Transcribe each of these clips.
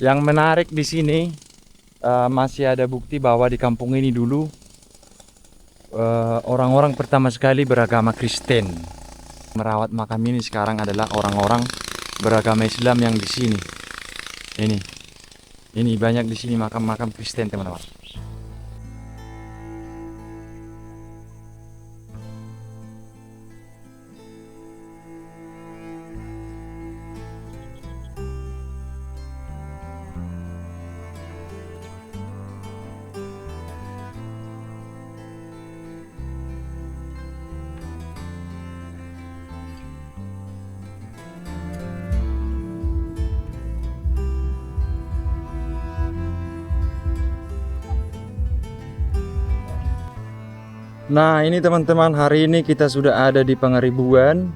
Yang menarik di sini masih ada bukti bahwa di kampung ini dulu orang-orang pertama sekali beragama Kristen. Merawat makam ini sekarang adalah orang-orang beragama Islam yang di sini. Ini banyak di sini makam-makam Kristen, teman-teman. Nah, ini teman-teman, hari ini kita sudah ada di Pangaribuan,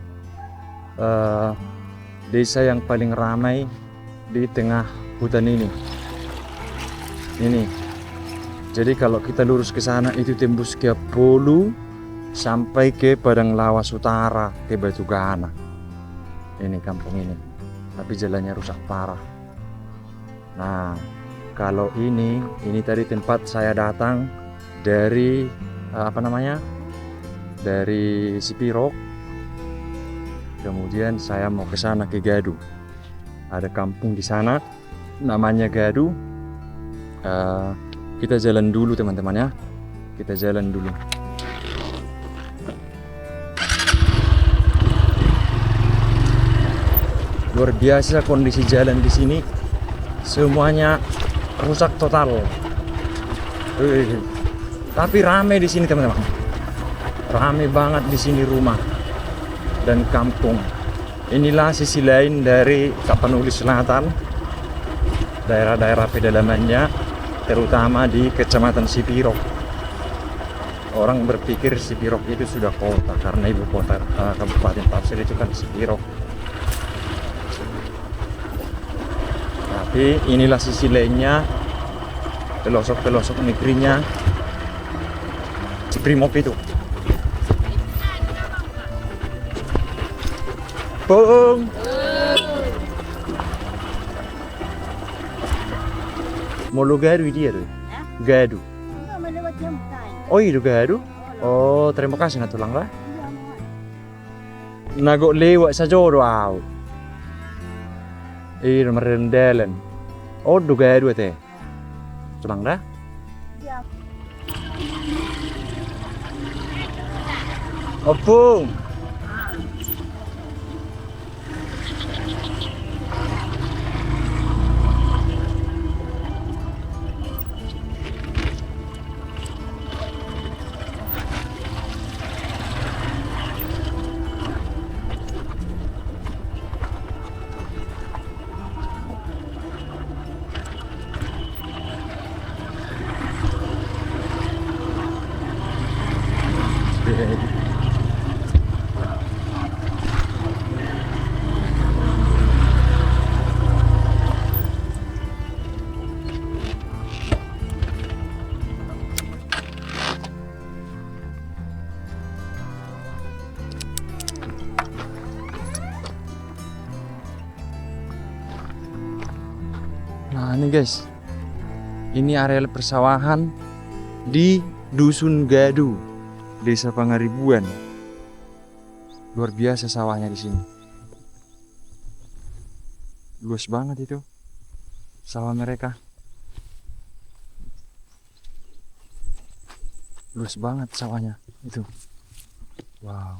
desa yang paling ramai di tengah hutan ini. Jadi kalau kita lurus ke sana itu tembus ke Polu sampai ke Padang Lawas Utara, ke Batugana. Ini kampung ini, tapi jalannya rusak parah. Nah, kalau ini tadi tempat saya datang dari dari Sipirok. Kemudian saya mau ke sana, ke Gadu. Ada kampung di sana namanya Gadu. Kita jalan dulu teman-teman ya. Kita jalan dulu. Luar biasa kondisi jalan di sini. Semuanya rusak total. Tapi rame di sini teman-teman. Rame banget di sini rumah dan kampung. Inilah sisi lain dari Tapanuli Selatan. Daerah-daerah pedalamannya, terutama di Kecamatan Sipirok. Orang berpikir Sipirok itu sudah kota karena ibu kota Kabupaten Tapsir itu kan Sipirok. Tapi inilah sisi lainnya, pelosok-pelosok negerinya Ciprimop itu. Boom. Mau lo Gadu dia tuh? Gadu. Oh itu Gadu? Oh terima kasih na tulang lah. Nago lewat saja wow. Merendalan. Oh do Gadu teh. Tulang dah? Opung. Nah ini guys, ini areal persawahan di Dusun Gadu, Desa Pangaribuan. Luar biasa sawahnya di sini. Luas banget itu sawah mereka. Luas banget sawahnya itu. Wow.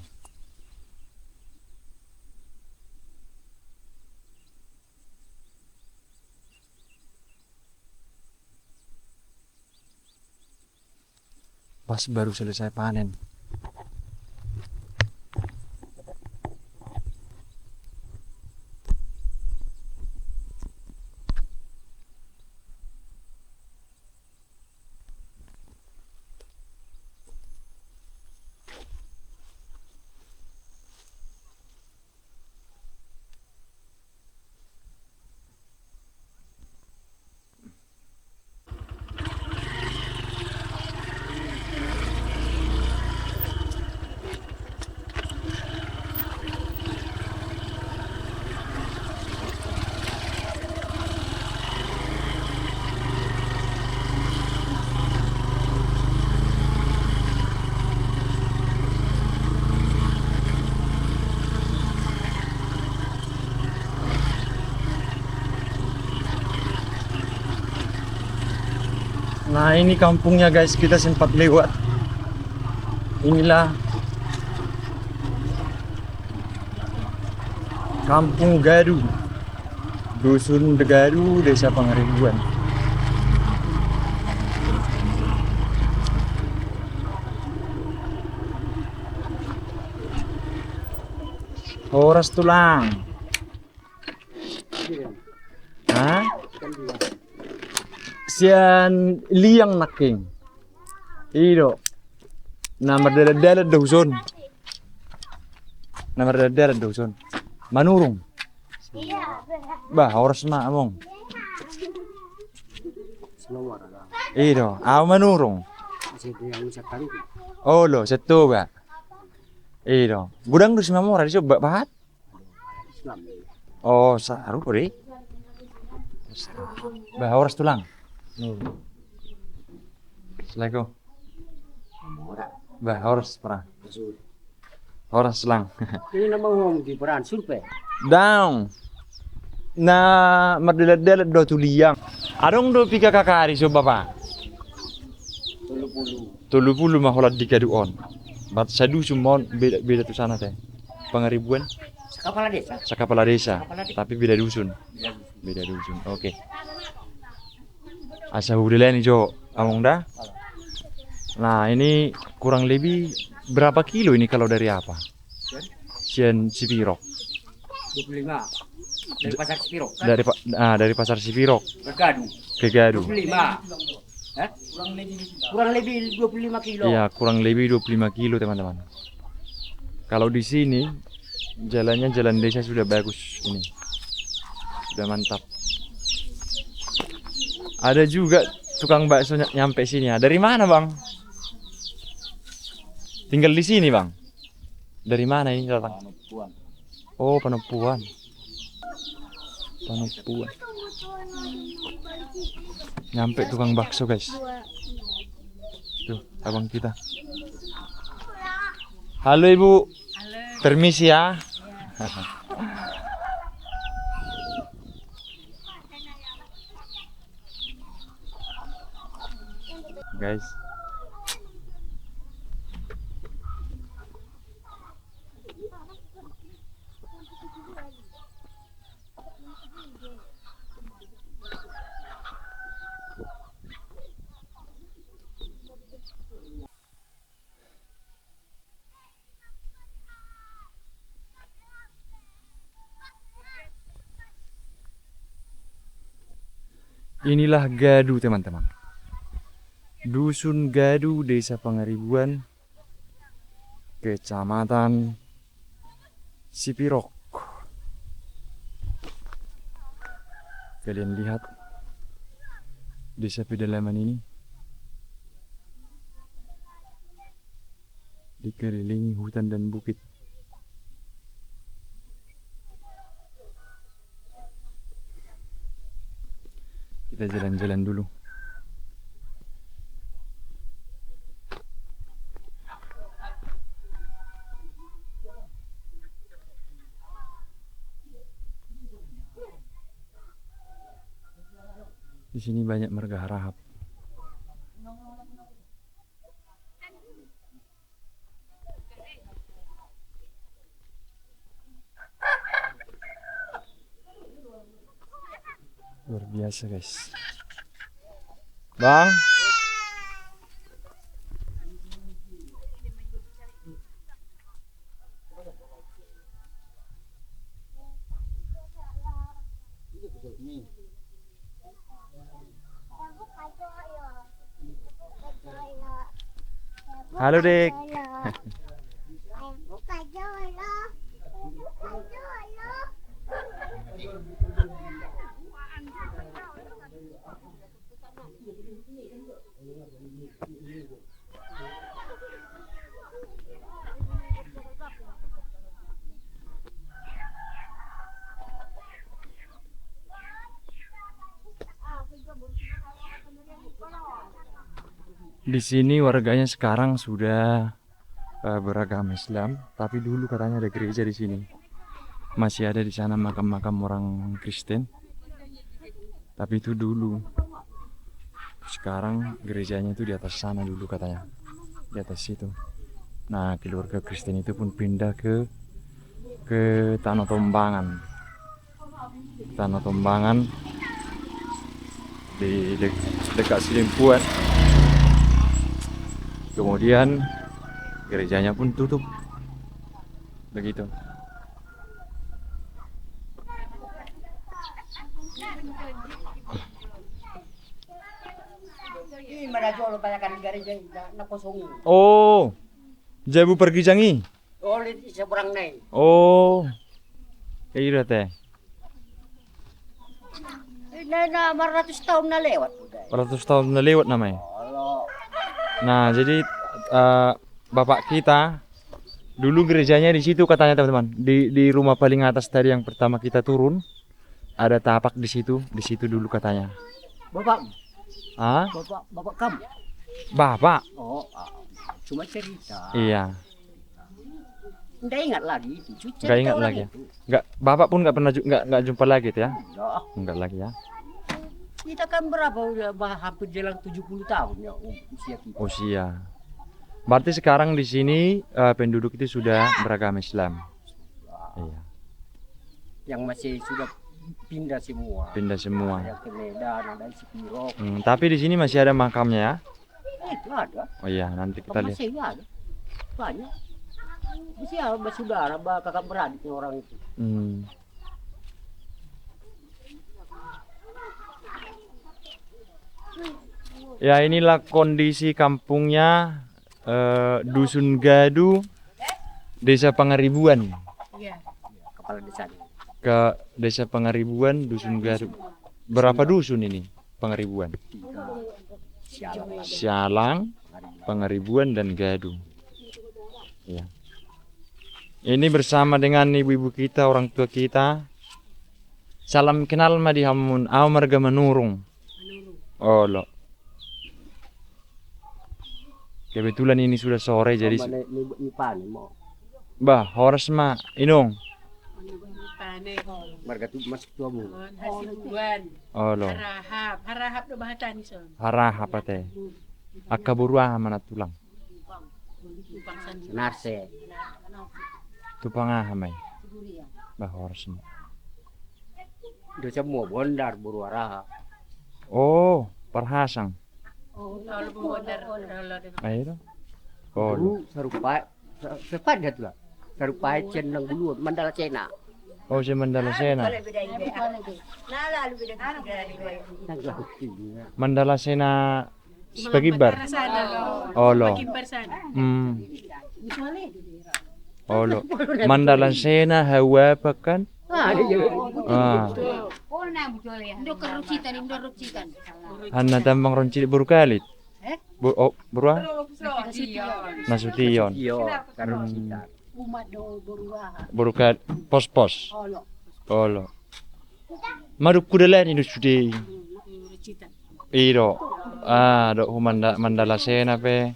Pas baru selesai panen. Nah ini kampungnya guys, kita sempat lewat. Inilah Kampung Gaduh, Dusun Gaduh, Desa Pangaribuan. Horas tulang. Hah? Sian liang naking. Iyo. Nama dada dusun. Nama dada dusun. Manurung. Bah, horas na among. Iyo, manurung. Oh lo, setu ba. Iyo. Budang dus mamora di coba bahat. Oh, saru kori. Bah, horas tulang. Assalamualaikum. Bah, horas pernah. Horas lang. Ini nama home di peran survei. Down. Na mardelat-delat do tuliang. Adong do pika kakari so bapa. 30 mah holat di kaduon. Bat sadu sumon beda tu sana teh. Pangaribuan Kepala desa. tapi beda dusun. Beda dusun. Oke. Asa hudelan Jo among dah. Nah, ini kurang lebih berapa kilo ini kalau dari apa? Sian Cipirok. 25. Dari pasar Cipirok. Kan? Dari pasar Cipirok ke Gaduh. 25. Kurang lebih 25 kilo. Iya, kurang lebih 25 kilo teman-teman. Kalau di sini jalannya jalan desa sudah bagus ini. Sudah mantap. Ada juga tukang bakso nyampe sini ya. Dari mana, Bang? Tinggal di sini, Bang. Dari mana ini datang? Oh, Penopuan. Nyampe tukang bakso, guys. Tuh, abang kita. Halo, Ibu. Halo. Permisi ya. Guys. Inilah Gaduh, teman-teman. Dusun Gaduh, Desa Pangaribuan, Kecamatan Cipirok. Kalian lihat desa pedalaman ini dikelilingi hutan dan bukit. Kita jalan-jalan dulu. Di sini banyak marga harahap. Luar biasa, guys. Bang. Halo, Dek. Di sini warganya sekarang sudah beragama Islam, tapi dulu katanya ada gereja di sini. Masih ada di sana makam-makam orang Kristen. Tapi itu dulu. Sekarang gerejanya itu di atas sana dulu katanya, di atas situ. Nah, keluarga Kristen itu pun pindah ke Tanah Tombangan. Tanah Tombangan di dekat Silimpuan. Kemudian gerejanya pun tutup. Begitu. Ini merajo banyakan gereja na kosong. Oh, Jabu pergi jangi. Oh, di seberang naik. Oh, iya teh. Na 400 tahun na lewat udah. 100 tahun lewat namanya. Kalau Nah, jadi bapak kita dulu gerejanya di situ katanya teman-teman. Di rumah paling atas tadi yang pertama kita turun, ada tapak di situ dulu katanya. bapak, Ah, bapak kamu. bapak. Oh, cuma cerita. Iya, Nggak ingat lagi itu. Cerita nggak ingat orang lagi ya. itu. Nggak, bapak pun nggak pernah nggak jumpa lagi tuh ya. Enggak. Nggak lagi ya. Kita kan berapa udah hampir jalan 70 tahun ya usia kita. Usia. Berarti sekarang di sini penduduk itu sudah beragama Islam. Iya, Yang masih sudah pindah semua. pindah semua. Ada ke Medan, ada di Sepiro. Tapi di sini masih ada makamnya ya. Itu ada. Oh iya, nanti kita lihat. Masih ada. Banyak. Masih ada bersaudara, kakak beradik orang itu. Hmm. Ya, inilah kondisi kampungnya Dusun Gadu, Desa Pangaribuan. Iya. Kepala desa. Ke Desa Pangaribuan, Dusun Gadu. Berapa dusun ini? Pangaribuan. Sialan. Sialang, Pangaribuan dan Gadu. Ya. Ini bersama dengan ibu-ibu kita, orang tua kita. Salam kenal madi hamun, marga menurung. Oh, lo. Kebetulan ini sudah sore jadi bah horas ma inong. Marga tu masuk tuamu. Hasibuan, Oh lo. harahap do bahatan son. Harah apa teh? Akaburua mana tulang. Narse. Tupangah hamay. Bah horas ma. Do semua bondar buruaraha. Oh, parhasang. Kalau bundar Ayo. Oh lo. Dulu serupa dia tu lah. Serupa cenang dulu mandala cena. Oh, si Mandala Sena. Mandala Sena Spagibar. Oh lo. Hmm. Oh lo. Mandala Sena hawa pakan. Ah. Indo kerucitan, Indo rucitan. Hanna tambang ronci burkalit. Burwa? Nasution. Iyo, karo kita. Umat do beruah. Burkat pos-pos. Olo. Olo. Maduk kudalan ini sudah. rucitan. Iro. Do Mandala Sena pe.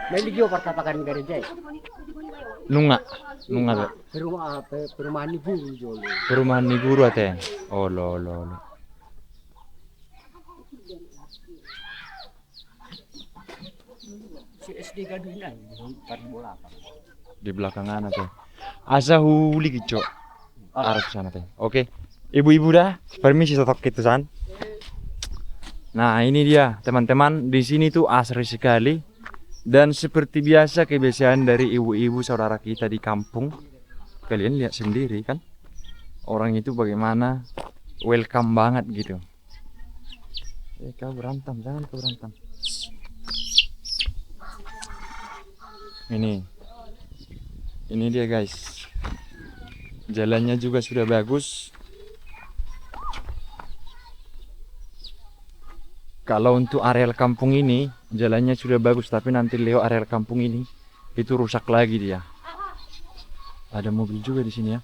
May ligyo pertapakan gereja. Nunga. Nunga pe. Perumahan ni guru jolo. Perumahan ni guru ate. Oh lo. Si SD Gaduna 48. Di belakangan ate. Asa huli gico. Arah sana teh. Oke. Ibu-ibu dah, permisi totok gitu san. Nah, ini dia teman-teman, di sini tuh asri sekali. Dan seperti biasa kebiasaan dari ibu-ibu saudara kita di kampung. Kalian lihat sendiri kan. Orang itu bagaimana welcome banget gitu. Kau berantem, jangan kau berantem. Ini dia guys. Jalannya juga sudah bagus. Kalau untuk areal kampung ini jalannya sudah bagus, tapi nanti lewat areal kampung ini itu rusak lagi dia. Ada mobil juga di sini ya.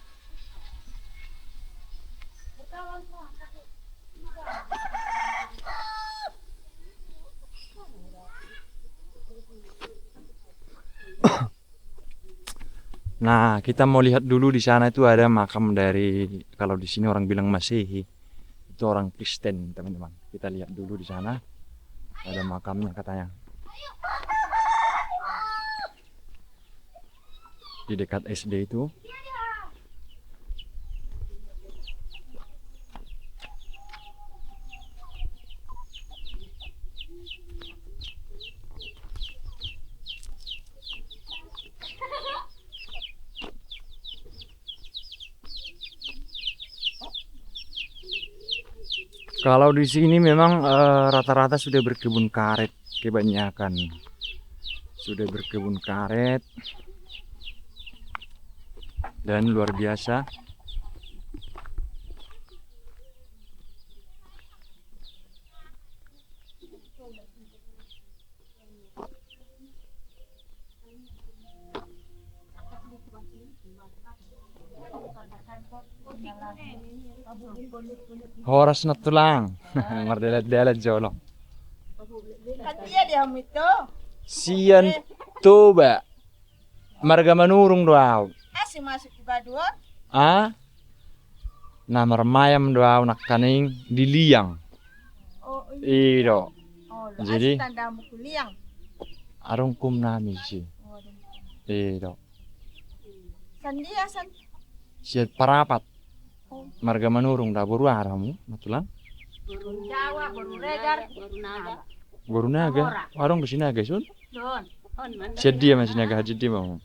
Nah, kita mau lihat dulu di sana itu ada makam dari, kalau di sini orang bilang Masehi. itu orang Kristen, teman-teman. Kita lihat dulu di sana. Ada makamnya katanya. Di dekat SD itu. Kalau di sini memang rata-rata sudah berkebun karet kebanyakan. Sudah berkebun karet. Dan luar biasa. Horas na tulang. Mardelat-delat jolo. Kan dia itu. Sian toba. Marga manurung doaw. Asih masuk ke Baduan. Ah? Na marmayam doaw nakaning diliang. Oh, Iro. oh, Jadi? asih tanda mukuliang. Arong kum nami si. Iro. Sandia san. Siat parapat. Marga manurung da buru aramu matulang. Baru Jawa, baru Regar, baru Naga. Guru naga. Warung kesini naga sun. Don, on mana? Siat dia masih naga haji dia mau.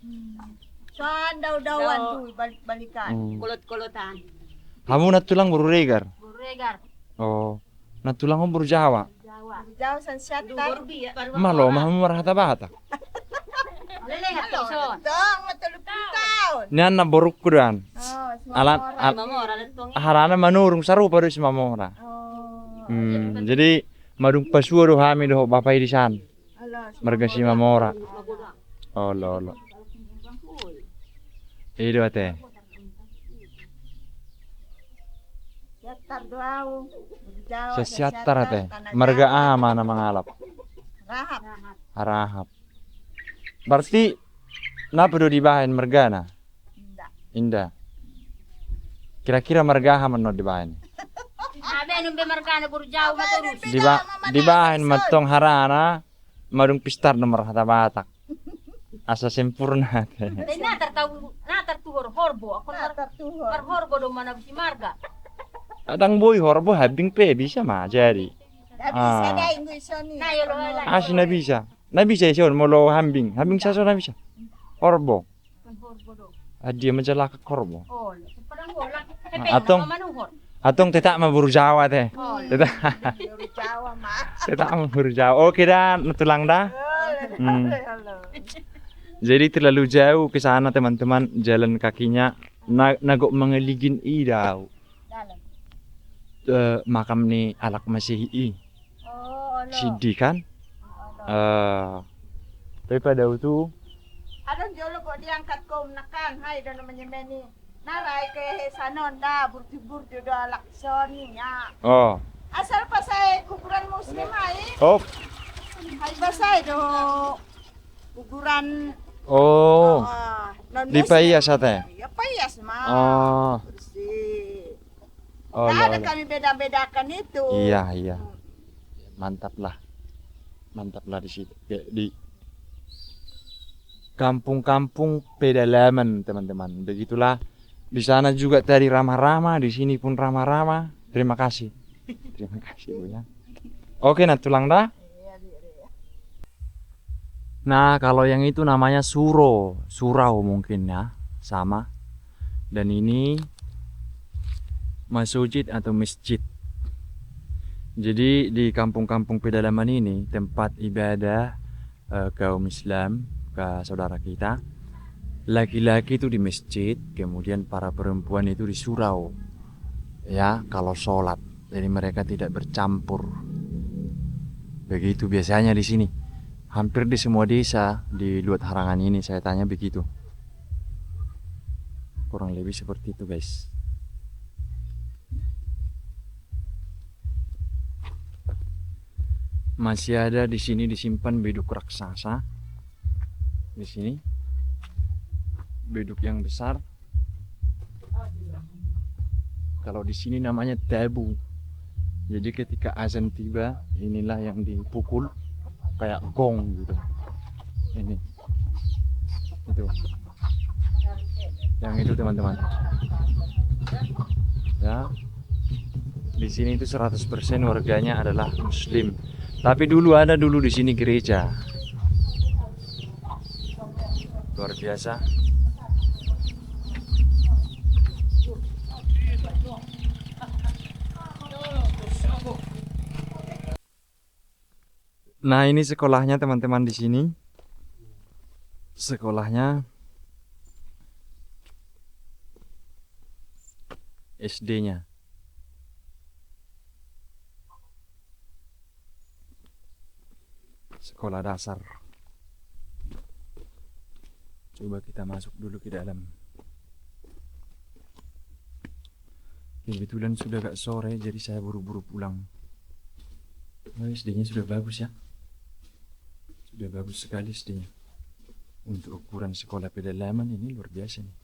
San daw-dawan tuh balikan. Kulot-kulotan. Kamu natulang buru regar. Baru Regar, Oh. Natulang ko buru Jawa. Jawa. Jauh san syatar. Malo mahamu marahata bata. Lelehat ison. Dong, matulog tahun. Nian na boruk kudan. Oh, Alat Mamora letong. harana manurung saru pada si mamora. Oh, Jadi madung pasuo hami do bapai di san. alas. Marga si mamora. Oh lo. Ido ate. Syatar doaw. Jawa. Sa siatar ate. Marga ama na mangalap. Rahap. Harahap. Berarti napa do dibahan marga na? Tidak. Indah. Kira-kira marga man no dibahan. Abe nung bemarkana baru Jawa maturus. Dibahan matong harana madung pistar nomor hata batak. Asa sempurna ate. Dahil natartuhor horbo. Ako Tertuhur. horbo do mana si Marga. Adang boy horbo habing pe bisa mah jadi. Tidak bisa dah Inggris ni. Nayo lo ala. Asi na bisa. Na bisa iyon molo hambing. Hambing sa na bisa. Horbo. Kan horbo do. Adia majalaka korbo. Oh, padang wala. Atong- manuhor. Atong teta maburu Jawa teh. Oh, Teta Dari Jawa mah. teta maburu Jawa. Oke dah, natulang dah. Hmm. Halo. Jadi terlalu jauh ke sana teman-teman, jalan kakinya nagok mengeligin idau. Dalam. Makam ni alak Masihi. Oh, halo. Sidi kan? Tapi pada waktu Adon jolo kok diangkat kom nakan. Hai dan namanya Meni. Narai ke sanon dah burti-burti dah laksoni ya. oh, Asal pasai kuburan muslim hai. oh, Hai pasai do kuburan oh, non di Payas ate. Ya payas mah. Oh, Bersih. oh, Tak ada lo. kami beda-bedakan itu. Iya. Mantap lah di situ. Di kampung-kampung pedalaman teman-teman. Begitulah. Di sana juga tadi ramah-ramah, di sini pun ramah-ramah. Terima kasih. Terima kasih Bu ya. Oke, nah tulang dah. Nah, kalau yang itu namanya surau mungkin ya, sama. Dan ini masjid atau masjid. Jadi di kampung-kampung pedalaman ini tempat ibadah kaum Islam, ke saudara kita. Laki-laki itu di masjid, kemudian para perempuan itu di surau. Ya, kalau sholat. Jadi mereka tidak bercampur. Begitu biasanya di sini. Hampir di semua desa di luar Harangan ini saya tanya begitu. Kurang lebih seperti itu, guys. Masih ada di sini disimpan beduk raksasa. Di sini. Beduk yang besar. Kalau di sini namanya tabu. Jadi ketika azan tiba, inilah yang dipukul kayak gong gitu. Ini. Itu. Yang itu teman-teman. Ya. Di sini itu 100% warganya adalah muslim. Tapi dulu ada di sini gereja. Luar biasa. Nah, ini sekolahnya teman-teman di sini. Sekolahnya SD-nya. Sekolah dasar. Coba kita masuk dulu ke dalam. Kebetulan sudah agak sore, jadi saya buru-buru pulang. Oh, SD-nya sudah bagus ya. Sudah bagus sekali SD-nya. Untuk ukuran sekolah pedalaman ini luar biasa nih.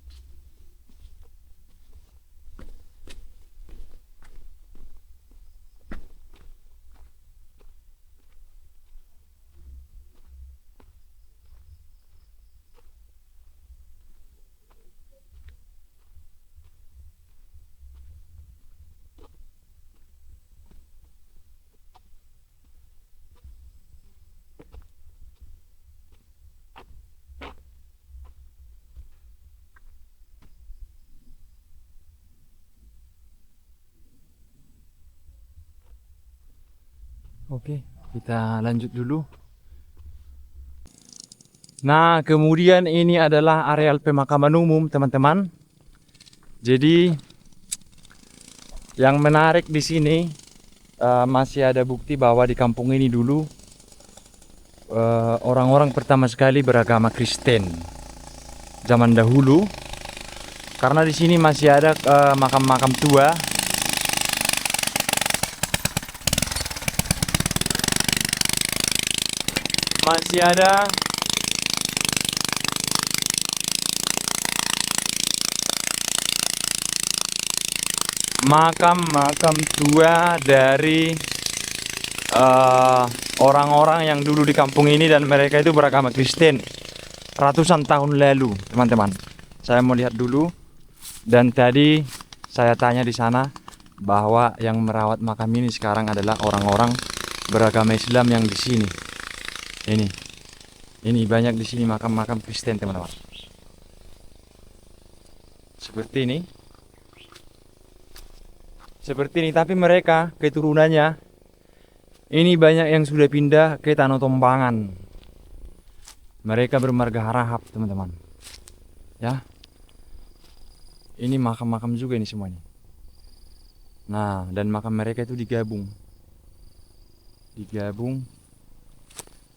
Oke, kita lanjut dulu. Nah, kemudian ini adalah areal pemakaman umum, teman-teman. Jadi, yang menarik di sini masih ada bukti bahwa di kampung ini dulu orang-orang pertama sekali beragama Kristen zaman dahulu. Karena di sini masih ada makam-makam tua. Masih ada makam-makam tua dari orang-orang yang dulu di kampung ini dan mereka itu beragama Kristen ratusan tahun lalu, teman-teman. Saya mau lihat dulu dan tadi saya tanya di sana bahwa yang merawat makam ini sekarang adalah orang-orang beragama Islam yang di sini. Ini banyak di sini makam-makam Kristen, teman-teman. Seperti ini. Seperti ini, tapi mereka keturunannya ini banyak yang sudah pindah ke Tanah Tombangan. Mereka bermarga Harahap, teman-teman. Ya. Ini makam-makam juga ini semuanya. Nah, dan makam mereka itu digabung.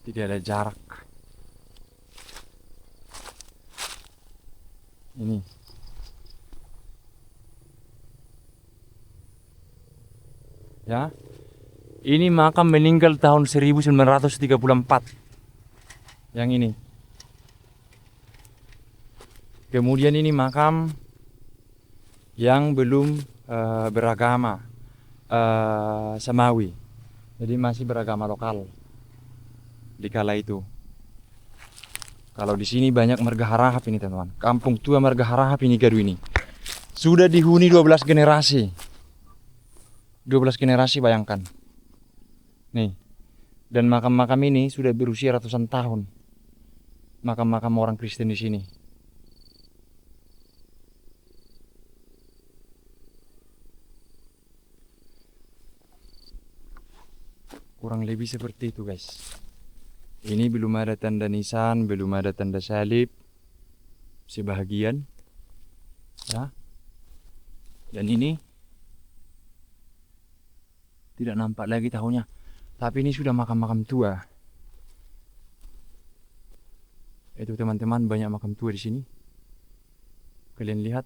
Tidak ada jarak. Ini. Ya. Ini makam meninggal tahun 1934. Yang ini. Kemudian ini makam yang belum beragama Samawi. Jadi masih beragama lokal di kala itu. Kalau di sini banyak marga Harahap ini, teman-teman. Kampung tua marga Harahap ini Gadu ini. Sudah dihuni 12 generasi. 12 generasi, bayangkan. Nih. Dan makam-makam ini sudah berusia ratusan tahun. Makam-makam orang Kristen di sini. Kurang lebih seperti itu, guys. Ini belum ada tanda nisan, belum ada tanda salib. Sebahagian. Ya. Dan ini tidak nampak lagi tahunnya. Tapi ini sudah makam-makam tua. Itu, teman-teman, banyak makam tua di sini. Kalian lihat.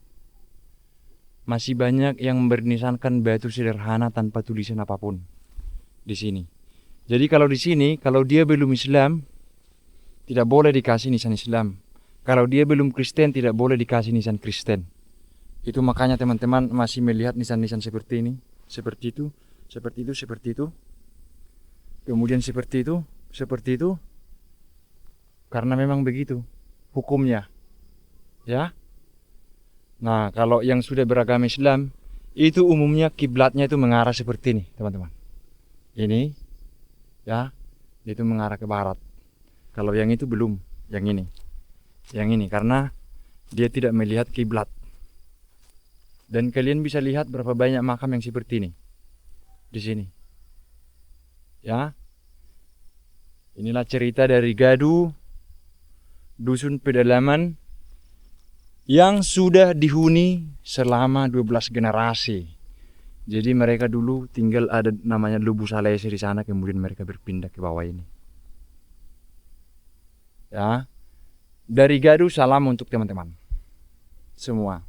Masih banyak yang bernisankan batu sederhana tanpa tulisan apapun di sini. Jadi kalau di sini, kalau dia belum Islam, tidak boleh dikasih nisan Islam. Kalau dia belum Kristen, tidak boleh dikasih nisan Kristen. Itu makanya teman-teman masih melihat nisan-nisan seperti ini, seperti itu. seperti itu. Kemudian seperti itu. Karena memang begitu hukumnya. Ya. Nah, kalau yang sudah beragama Islam, itu umumnya kiblatnya itu mengarah seperti ini, teman-teman. Ini, ya, itu mengarah ke barat. Kalau yang itu belum, yang ini. Yang ini, karena dia tidak melihat kiblat. Dan kalian bisa lihat berapa banyak makam yang seperti ini. Di sini. Ya. Inilah cerita dari Gadu, dusun pedalaman yang sudah dihuni selama 12 generasi. Jadi mereka dulu tinggal ada namanya Lubu Salese di sana, kemudian mereka berpindah ke bawah ini. Ya. Dari Gadu salam untuk teman-teman semua.